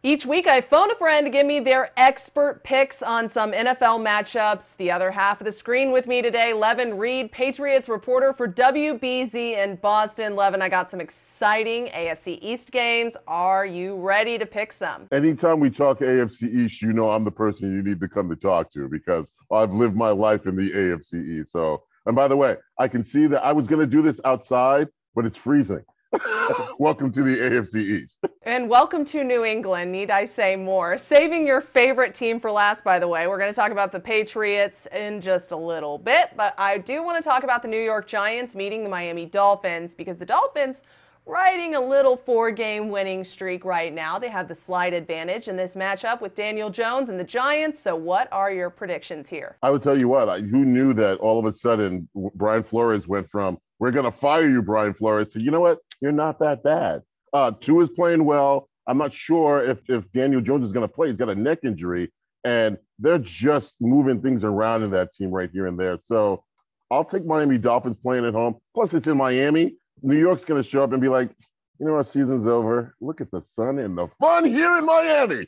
Each week, I phone a friend to give me their expert picks on some NFL matchups. The other half of the screen with me today, Levan Reid, Patriots reporter for WBZ in Boston. Levan, I got some exciting AFC East games. Are you ready to pick some? Anytime we talk AFC East, you know I'm the person you need to come to talk to because I've lived my life in the AFC East. So, and by the way, I can see that I was going to do this outside, but it's freezing. Welcome to the AFC East. And welcome to New England, need I say more. Saving your favorite team for last, by the way. We're going to talk about the Patriots in just a little bit, but I do want to talk about the New York Giants meeting the Miami Dolphins because the Dolphins riding a little 4-game winning streak right now. They have the slight advantage in this matchup with Daniel Jones and the Giants. So what are your predictions here? I would tell you what, who knew that all of a sudden Brian Flores went from, we're going to fire you, Brian Flores, to, you know what, you're not that bad. Tua is playing well. I'm not sure if Daniel Jones is going to play. He's got a neck injury, and they're just moving things around in that team right here and there. So I'll take Miami Dolphins playing at home. Plus, it's in Miami. New York's going to show up and be like, you know, our season's over. Look at the sun and the fun here in Miami.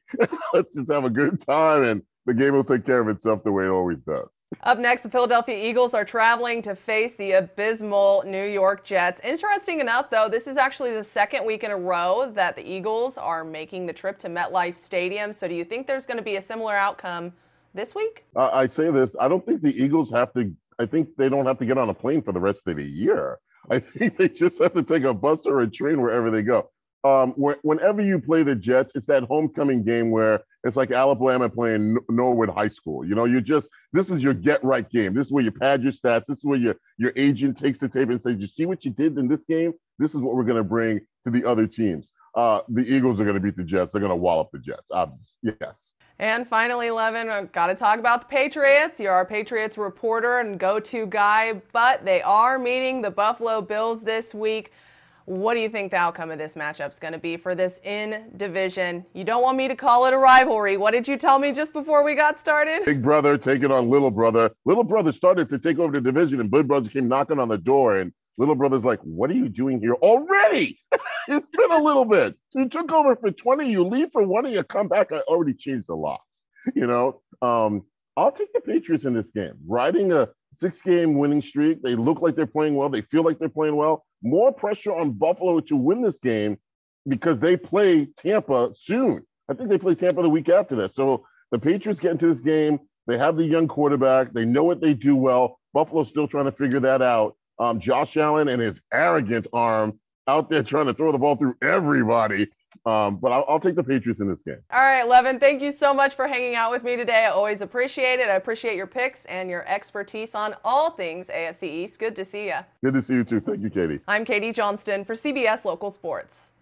Let's just have a good time, and the game will take care of itself the way it always does. Up next, the Philadelphia Eagles are traveling to face the abysmal New York Jets. Interesting enough, though, this is actually the second week in a row that the Eagles are making the trip to MetLife Stadium. So do you think there's going to be a similar outcome this week? I say this. I don't think the Eagles have to – I think they don't have to get on a plane for the rest of the year. I think they just have to take a bus or a train wherever they go. Whenever you play the Jets, it's that homecoming game where it's like Alabama playing Norwood High School. You know, this is your get right game. This is where you pad your stats. This is where your agent takes the tape and says, you see what you did in this game? This is what we're going to bring to the other teams. The Eagles are going to beat the Jets. They're going to wallop the Jets. Yes. And finally, Levan, I've got to talk about the Patriots. You're our Patriots reporter and go-to guy, but they are meeting the Buffalo Bills this week. What do you think the outcome of this matchup is going to be for this in-division? You don't want me to call it a rivalry. What did you tell me just before we got started? Big brother taking on little brother. Little brother started to take over the division, and big brother came knocking on the door, and little brother's like, what are you doing here already? It's been a little bit. You took over for 20, you leave for 1, and you come back. I already changed the locks. You know, I'll take the Patriots in this game. Riding a 6-game winning streak. They look like they're playing well. They feel like they're playing well. More pressure on Buffalo to win this game because they play Tampa soon. I think they play Tampa the week after that. So the Patriots get into this game. They have the young quarterback. They know what they do well. Buffalo's still trying to figure that out. Josh Allen and his arrogant arm out there trying to throw the ball through everybody. But I'll take the Patriots in this game. All right, Levan, thank you so much for hanging out with me today. I always appreciate it. I appreciate your picks and your expertise on all things AFC East. Good to see you. Good to see you too. Thank you, Katie. I'm Katie Johnston for CBS Local Sports.